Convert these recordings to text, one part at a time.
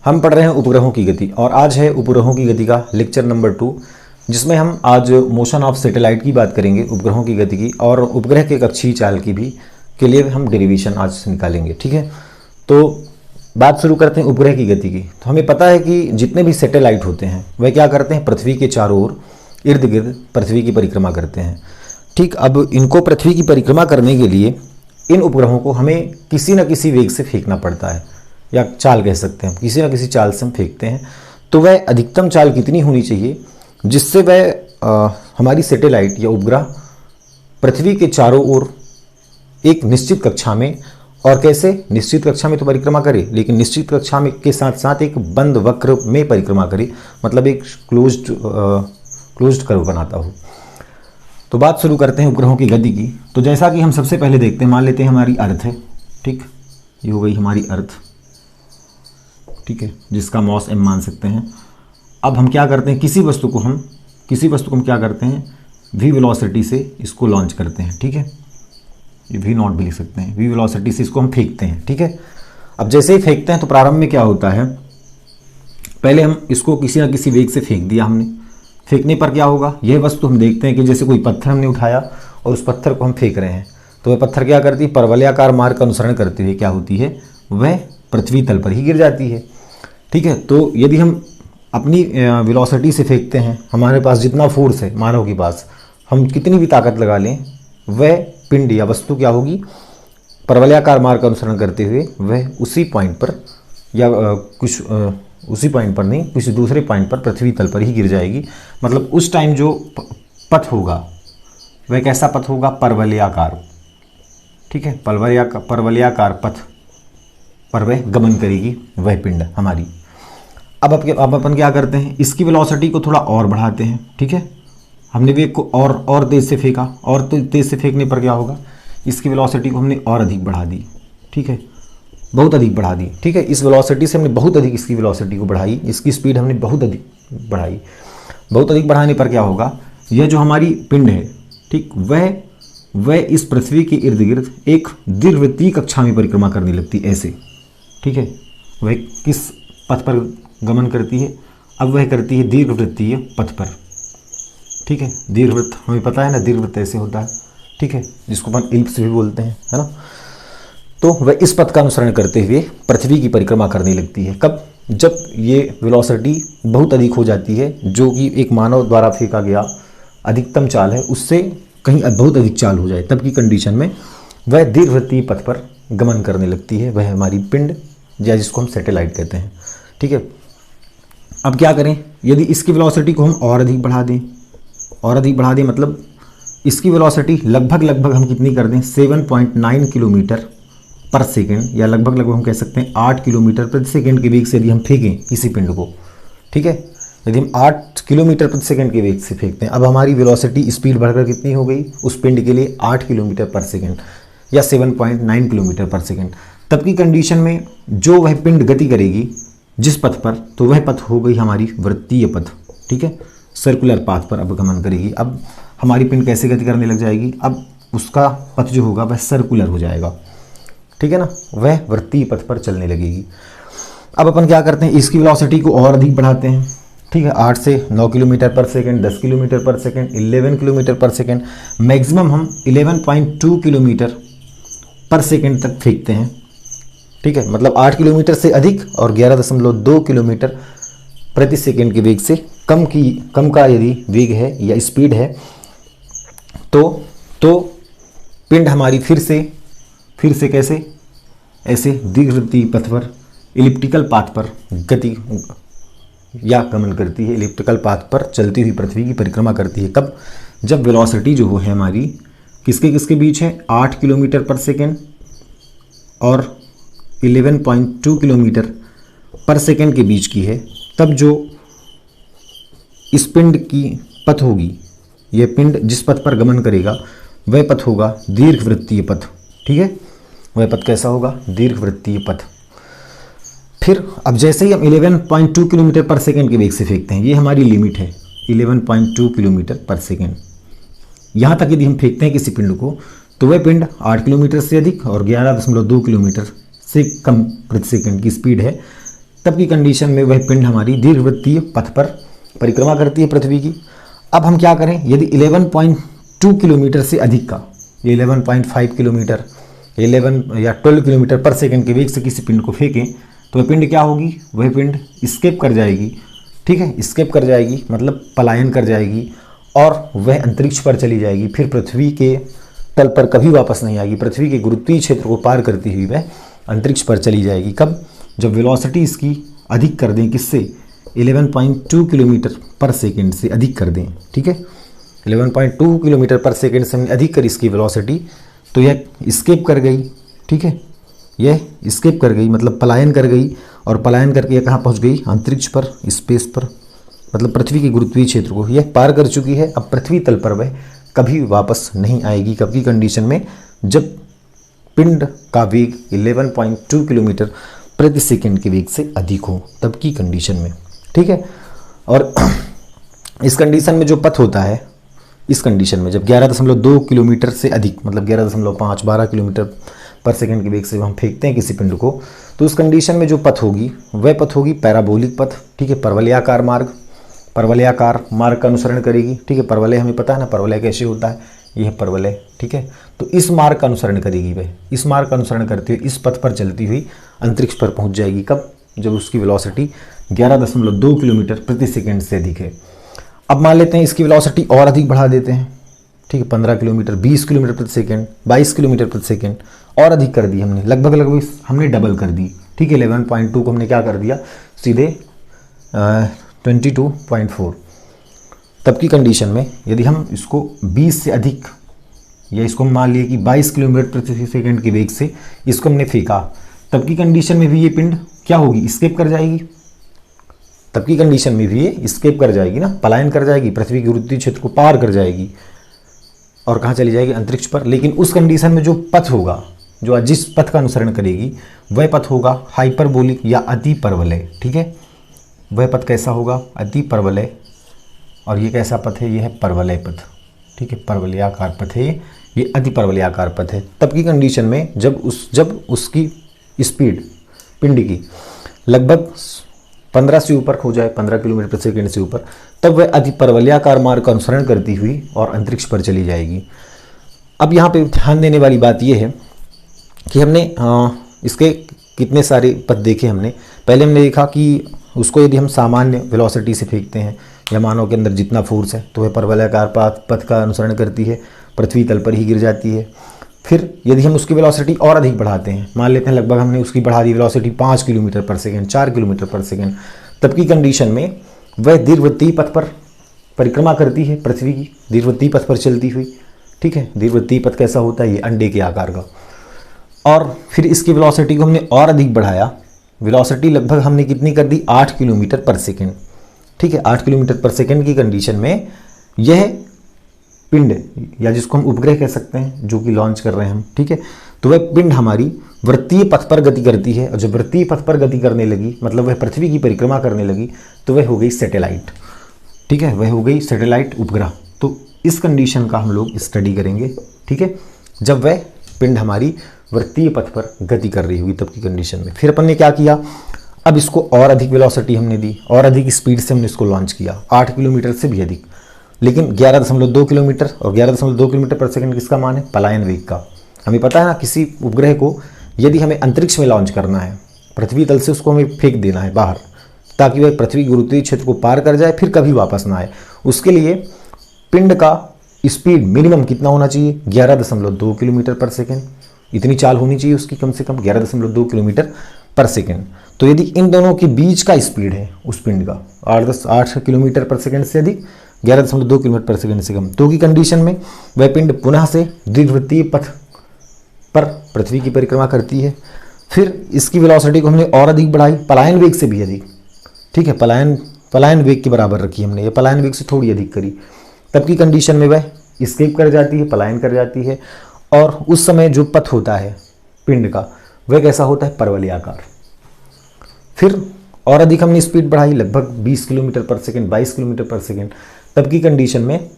हम पढ़ रहे हैं उपग्रहों की गति और आज है उपग्रहों की गति का लेक्चर नंबर 2, जिसमें हम आज मोशन ऑफ सैटेलाइट की बात करेंगे, उपग्रहों की गति की, और उपग्रह के कक्षीय चाल की भी के लिए हम डेरिवेशन आज निकालेंगे। ठीक है, तो बात शुरू करते हैं उपग्रह की गति की। तो हमें पता है कि जितने भी सैटेलाइट होते हैं वह क्या करते हैं, पृथ्वी के चारों ओर इर्द गिर्द पृथ्वी की परिक्रमा करते हैं। ठीक, अब इनको पृथ्वी की परिक्रमा करने के लिए इन उपग्रहों को हमें किसी न किसी वेग से फेंकना पड़ता है, या चाल कह सकते हैं, किसी न किसी चाल से हम फेंकते हैं। तो वह अधिकतम चाल कितनी होनी चाहिए जिससे वह हमारी सैटेलाइट या उपग्रह पृथ्वी के चारों ओर एक निश्चित कक्षा में, और कैसे, निश्चित कक्षा में तो परिक्रमा करे, लेकिन निश्चित कक्षा में के साथ साथ एक बंद वक्र में परिक्रमा करे, मतलब एक क्लोज्ड कर्व बनाता हो। तो बात शुरू करते हैं उपग्रहों की गति की। तो जैसा कि हम सबसे पहले देखते हैं, मान लेते हैं हमारी अर्थ है। ठीक, ये हो गई हमारी अर्थ, ठीक है, जिसका मॉस m मान सकते हैं। अब हम क्या करते हैं, किसी वस्तु को हम क्या करते हैं, v वेलोसिटी से इसको लॉन्च करते हैं। ठीक है, ये v0 भी लिख सकते हैं, v वेलोसिटी से इसको हम फेंकते हैं। ठीक है, अब जैसे ही फेंकते हैं तो प्रारंभ में क्या होता है, पहले हम इसको किसी न किसी वेग से फेंक दिया हमने। फेंकने पर क्या होगा, यह वस्तु हम देखते हैं कि जैसे कोई पत्थर हमने उठाया और उस पत्थर को हम फेंक रहे हैं, तो वह पत्थर क्या करती है, परवलयाकार मार्ग का अनुसरण करते हुए क्या होती है, वह पृथ्वी तल पर ही गिर जाती है। ठीक है, तो यदि हम अपनी वेलोसिटी से फेंकते हैं, हमारे पास जितना फोर्स है मानव के पास, हम कितनी भी ताकत लगा लें, वह पिंड या वस्तु क्या होगी, परवलयाकार मार्ग का अनुसरण करते हुए वह उसी पॉइंट पर, या उसी पॉइंट पर नहीं, किसी दूसरे पॉइंट पर पृथ्वी तल पर ही गिर जाएगी। मतलब उस टाइम जो पथ होगा वह कैसा पथ होगा, परवलयाकार। ठीक है, परवलयाकार पथ पर वह गमन करेगी वह पिंड हमारी। अब अपन क्या करते हैं, इसकी वेलोसिटी को थोड़ा और बढ़ाते हैं। ठीक है, हमने वेग को और तेज से फेंका, और तेज से फेंकने पर क्या होगा, इसकी वेलोसिटी को हमने और अधिक बढ़ा दी। ठीक है, बहुत अधिक बढ़ा दी। ठीक है, इस वेलोसिटी से हमने बहुत अधिक इसकी वेलोसिटी को बढ़ाई, इसकी स्पीड हमने बहुत अधिक बढ़ाई। बहुत अधिक बढ़ाने पर क्या होगा, यह जो हमारी पिंड है, ठीक, वह इस पृथ्वी के इर्द गिर्द एक दीर्घवृत्तीय कक्षा में परिक्रमा करने लगती है, ऐसे। ठीक है, वह किस पथ पर गमन करती है, अब वह करती है दीर्घवृत्तीय पथ पर। ठीक है, दीर्घवृत्त हमें पता है ना, दीर्घवृत्त ऐसे होता है। ठीक है, जिसको अपन इलिप्स भी बोलते हैं, है ना। तो वह इस पथ का अनुसरण करते हुए पृथ्वी की परिक्रमा करने लगती है। कब, जब ये वेलोसिटी बहुत अधिक हो जाती है, जो कि एक मानव द्वारा फेंका गया अधिकतम चाल है उससे कहीं बहुत अधिक चाल हो जाए, तब की कंडीशन में वह दीर्घवृत्तीय पथ पर गमन करने लगती है, वह हमारी पिंड, या जिसको हम सैटेलाइट कहते हैं। ठीक है, अब क्या करें, यदि इसकी वेलोसिटी को हम और अधिक बढ़ा दें, मतलब इसकी वेलोसिटी लगभग हम कितनी कर दें, 7.9 किलोमीटर पर सेकेंड, या लगभग हम कह सकते हैं 8 किलोमीटर प्रति सेकेंड के वेग से यदि हम फेंकें किसी पिंड को। ठीक है, यदि हम 8 किलोमीटर प्रति सेकेंड के वेग से फेंकते हैं, अब हमारी वेलोसिटी स्पीड बढ़कर कितनी हो गई उस पिंड के लिए, 8 किलोमीटर पर सेकेंड, या 7.9 किलोमीटर पर सेकेंड। तब की कंडीशन में जो वह पिंड गति करेगी जिस पथ पर, तो वह पथ हो गई हमारी वृत्तीय पथ। ठीक है, सर्कुलर पाथ पर अब गमन करेगी। अब हमारी पिंड कैसे गति करने लग जाएगी, अब उसका पथ जो होगा वह सर्कुलर हो जाएगा। ठीक है ना, वह वृत्तीय पथ पर चलने लगेगी। अब अपन क्या करते हैं, इसकी वेलोसिटी को और अधिक बढ़ाते हैं। ठीक है, 8 से 9 किलोमीटर पर सेकेंड, 10 किलोमीटर पर सेकेंड, 11 किलोमीटर पर सेकेंड, मैक्सिमम हम 11.2 किलोमीटर पर सेकेंड तक फेंकते हैं। ठीक है, मतलब 8 किलोमीटर से अधिक और 11.2 किलोमीटर प्रति सेकेंड के वेग से कम का यदि वेग है या स्पीड है, तो पिंड हमारी फिर से कैसे, ऐसे दीर्घवृत्तीय पथ पर, इलिप्टिकल पाथ पर गति या गमन करती है, इलिप्टिकल पाथ पर चलती हुई पृथ्वी की परिक्रमा करती है। कब, जब वेलोसिटी जो है हमारी किसके बीच है, 8 किलोमीटर पर सेकेंड और 11.2 किलोमीटर पर सेकेंड के बीच की है, तब जो इस पिंड की पथ होगी, यह पिंड जिस पथ पर गमन करेगा वह पथ होगा दीर्घवृत्तीय पथ। ठीक है, वह पथ कैसा होगा, दीर्घवृत्तीय पथ। फिर अब जैसे ही हम 11.2 किलोमीटर पर सेकेंड के वेग से फेंकते हैं, ये हमारी लिमिट है 11.2 किलोमीटर पर सेकेंड, यहाँ तक यदि हम फेंकते हैं किसी पिंड को, तो वह पिंड 8 किलोमीटर से अधिक और 11.2 किलोमीटर से कम प्रति सेकंड की स्पीड है, तब की कंडीशन में वह पिंड हमारी दीर्घवृत्तीय पथ पर परिक्रमा करती है पृथ्वी की। अब हम क्या करें, यदि 11.2 किलोमीटर से अधिक का, ये 11.5 किलोमीटर, 11 या 12 किलोमीटर पर सेकंड के वेग से किसी पिंड को फेंकें तो वह पिंड क्या होगी, वह पिंड स्केप कर जाएगी। ठीक है, स्केप कर जाएगी मतलब पलायन कर जाएगी और वह अंतरिक्ष पर चली जाएगी, फिर पृथ्वी के तल पर कभी वापस नहीं आएगी। पृथ्वी के गुरुत्वीय क्षेत्र को पार करती हुई वह अंतरिक्ष पर चली जाएगी। कब, जब वेलोसिटी इसकी अधिक कर दें, किससे, 11.2 किलोमीटर पर सेकेंड से अधिक कर दें। ठीक है, 11.2 किलोमीटर पर सेकेंड से हमने अधिक कर इसकी वेलोसिटी, तो यह स्केप कर गई। ठीक है, यह स्केप कर गई मतलब पलायन कर गई, और पलायन करके यह कहाँ पहुँच गई, अंतरिक्ष पर, स्पेस पर, मतलब पृथ्वी के गुरुत्वीय क्षेत्र को यह पार कर चुकी है। अब पृथ्वी तल पर वह कभी वापस नहीं आएगी। कब की कंडीशन में, जब पिंड का वेग 11.2 किलोमीटर प्रति सेकंड के वेग से अधिक हो, तब की कंडीशन में। ठीक है, और इस कंडीशन में जो पथ होता है, इस कंडीशन में जब 11.2 किलोमीटर से अधिक मतलब 11.5 12 किलोमीटर पर सेकंड के वेग से हम फेंकते हैं किसी पिंड को, तो उस कंडीशन में जो पथ होगी वह पथ होगी पैराबोलिक पथ। ठीक है, परवलयाकार मार्ग, परवलयाकार मार्ग का अनुसरण करेगी। ठीक है, परवलय हमें पता है ना, परवलय कैसे होता है, यह परवलय। ठीक है, तो इस मार्ग का अनुसरण करेगी वह, इस मार्ग का अनुसरण करते हुए इस पथ पर चलती हुई अंतरिक्ष पर पहुंच जाएगी। कब, जब उसकी वेलोसिटी 11.2 किलोमीटर प्रति सेकंड से अधिक है। अब मान लेते हैं इसकी वेलोसिटी और अधिक बढ़ा देते हैं। ठीक है, 15 किलोमीटर, 20 किलोमीटर प्रति सेकंड, 22 किलोमीटर प्रति सेकंड और अधिक कर दी हमने, लगभग हमने डबल कर दी। ठीक है, 11.2 को हमने क्या कर दिया, सीधे 22.4। तब की कंडीशन में यदि हम इसको 20 से अधिक, या इसको मान लिए कि 22 किलोमीटर प्रति सेकंड के वेग से इसको हमने फेंका, तब की कंडीशन में भी ये पिंड क्या होगी, स्केप कर जाएगी। तब की कंडीशन में भी ये स्केप कर जाएगी ना, पलायन कर जाएगी, पृथ्वी के गुरुत्वीय क्षेत्र को पार कर जाएगी और कहाँ चली जाएगी, अंतरिक्ष पर। लेकिन उस कंडीशन में जो पथ होगा, जो जिस पथ का अनुसरण करेगी वह पथ होगा हाइपरबोलिक या अति परवलय। ठीक है, वह पथ कैसा होगा, अति परवलय, और ये कैसा पथ है, ये है परवलय पथ। ठीक है, परवलयाकार पथ है ये अति परवलयाकार पथ है। तब की कंडीशन में जब उसकी स्पीड पिंड की लगभग 15 से ऊपर हो जाए, 15 किलोमीटर प्रति सेकंड से ऊपर, तब वह अति परवलयाकार मार्ग का अनुसरण करती हुई और अंतरिक्ष पर चली जाएगी। अब यहाँ पे ध्यान देने वाली बात यह है कि हमने इसके कितने सारे पथ देखे हमने। पहले हमने देखा कि उसको यदि हम सामान्य वेलोसिटी से फेंकते हैं या मानव के अंदर जितना फोर्स है तो वह परवलयाकार पथ का अनुसरण करती है, पृथ्वी तल पर ही गिर जाती है। फिर यदि हम उसकी वेलोसिटी और अधिक बढ़ाते हैं, मान लेते हैं लगभग हमने उसकी बढ़ा दी वेलोसिटी 5 किलोमीटर पर सेकंड, 4 किलोमीटर पर सेकंड, तब की कंडीशन में वह दीर्घवृत्तीय पथ पर परिक्रमा करती है, पृथ्वी की दीर्घवृत्तीय पथ पर चलती हुई। ठीक है, दीर्घवृत्तीय पथ कैसा होता है, ये अंडे के आकार का। और फिर इसकी वेलोसिटी को हमने और अधिक बढ़ाया, वेलोसिटी लगभग हमने कितनी कर दी, 8 किलोमीटर पर सेकेंड। ठीक है, 8 किलोमीटर पर सेकेंड की कंडीशन में यह पिंड, या जिसको हम उपग्रह कह सकते हैं, जो कि लॉन्च कर रहे हैं हम, ठीक है, तो वह पिंड हमारी वृत्तीय पथ पर गति करती है। और जब वृत्तीय पथ पर गति करने लगी, मतलब वह पृथ्वी की परिक्रमा करने लगी, तो वह हो गई सैटेलाइट। ठीक है, वह हो गई सैटेलाइट उपग्रह। तो इस कंडीशन का हम लोग स्टडी करेंगे। ठीक है, जब वह पिंड हमारी वृत्तीय पथ पर गति कर रही हुई, तब की कंडीशन में फिर अपन ने क्या किया, अब इसको और अधिक वेलोसिटी हमने दी, और अधिक स्पीड से हमने इसको लॉन्च किया, 8 किलोमीटर से भी अधिक, लेकिन 11.2 किलोमीटर, और 11.2 किलोमीटर पर सेकंड किसका मान है, पलायन वेग का। हमें पता है ना, किसी उपग्रह को यदि हमें अंतरिक्ष में लॉन्च करना है, पृथ्वी तल से उसको हमें फेंक देना है बाहर, ताकि वह पृथ्वी गुरुत्वीय क्षेत्र को पार कर जाए, फिर कभी वापस ना आए, उसके लिए पिंड का स्पीड मिनिमम कितना होना चाहिए, 11.2 किलोमीटर पर सेकेंड। इतनी चाल होनी चाहिए उसकी कम से कम, 11.2 किलोमीटर पर सेकेंड। तो यदि इन दोनों के बीच का स्पीड है उस पिंड का 8 किलोमीटर पर सेकेंड से अधिक, 11.2 किलोमीटर पर सेकेंड से कम, तो की कंडीशन में वह पिंड पुनः से दीर्घवृत्तीय पथ पर पृथ्वी की परिक्रमा करती है। फिर इसकी वेलोसिटी को हमने और अधिक बढ़ाई, पलायन वेग से भी अधिक। ठीक है, पलायन वेग के बराबर रखी हमने, ये पलायन वेग से थोड़ी अधिक करी, तब की कंडीशन में वह स्केप कर जाती है, पलायन कर जाती है। और उस समय जो पथ होता है पिंड का, वह कैसा होता है, परवलयाकार। फिर और अधिक हमने स्पीड बढ़ाई, लगभग 20 किलोमीटर पर सेकेंड, 22 किलोमीटर पर सेकेंड, तब की कंडीशन में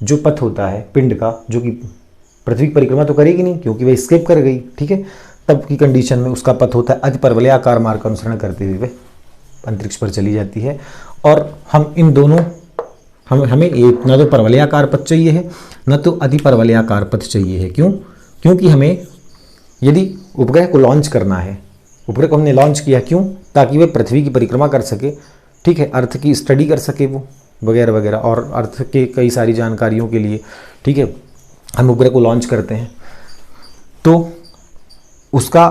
जो पथ होता है पिंड का, जो कि पृथ्वी की परिक्रमा तो करेगी नहीं क्योंकि वह स्केप कर गई, ठीक है, तब की कंडीशन में उसका पथ होता है अतिपरवलयाकार मार्ग का अनुसरण करते हुए अंतरिक्ष पर चली जाती है। और हम इन दोनों हमें एक न तो परवलयाकार पथ चाहिए है न तो अतिपरवलयाकार पथ चाहिए है। क्यों? क्योंकि हमें यदि उपग्रह को लॉन्च करना है, उपग्रह को हमने लॉन्च किया क्यों? ताकि वह पृथ्वी की परिक्रमा कर सके, ठीक है, अर्थ की स्टडी कर सके वो वगैरह वगैरह, और अर्थ के कई सारी जानकारियों के लिए, ठीक है, हम उपग्रह को लॉन्च करते हैं। तो उसका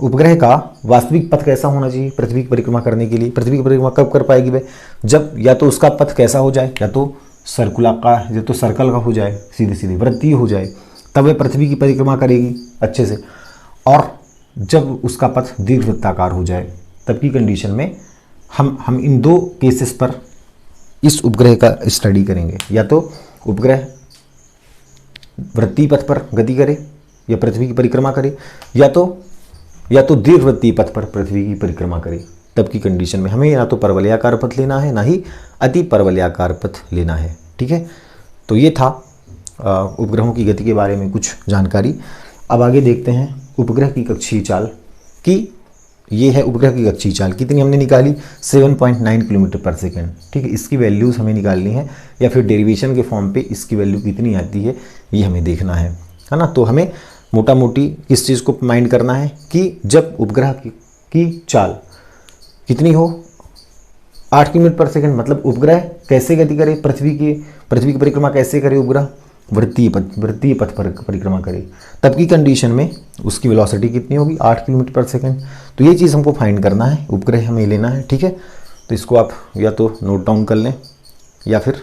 उपग्रह का वास्तविक पथ कैसा होना चाहिए पृथ्वी की परिक्रमा करने के लिए? पृथ्वी की परिक्रमा कब कर पाएगी वह? जब या तो उसका पथ कैसा हो जाए, या तो सर्कुलाकार, या तो सर्कल का हो जाए, सीधे सीधे वृत्तीय हो जाए, तब वह पृथ्वी की परिक्रमा करेगी अच्छे से। और जब उसका पथ दीर्घवृत्ताकार हो जाए, तब की कंडीशन में हम इन दो केसेस पर इस उपग्रह का स्टडी करेंगे। या तो उपग्रह वृत्तीय पथ पर गति करे या पृथ्वी की परिक्रमा करे, या तो दीर्घवृत्तीय पथ पर पृथ्वी की परिक्रमा करे। तब की कंडीशन में हमें ना तो परवलयाकार पथ लेना है, ना ही अति परवलयाकार पथ लेना है, ठीक है। तो ये था उपग्रहों की गति के बारे में कुछ जानकारी। अब आगे देखते हैं उपग्रह की कक्षीय चाल की। ये है उपग्रह की कक्षीय चाल, कितनी हमने निकाली? 7.9 किलोमीटर पर सेकेंड, ठीक है। इसकी वैल्यूज़ हमें निकालनी है, या फिर डेरिवेशन के फॉर्म पे इसकी वैल्यू कितनी आती है ये हमें देखना है ना। तो हमें मोटा मोटी किस चीज़ को माइंड करना है कि जब उपग्रह की चाल कितनी हो, 8 किलोमीटर पर सेकेंड, मतलब उपग्रह कैसे गति करे, पृथ्वी की परिक्रमा कैसे करे उपग्रह? वृत्तीय पथ पर परिक्रमा करे। तब की कंडीशन में उसकी वेलोसिटी कितनी होगी? 8 किलोमीटर पर सेकेंड। तो ये चीज़ हमको फाइंड करना है, उपग्रह हमें लेना है, ठीक है। तो इसको आप या तो नोट डाउन कर लें या फिर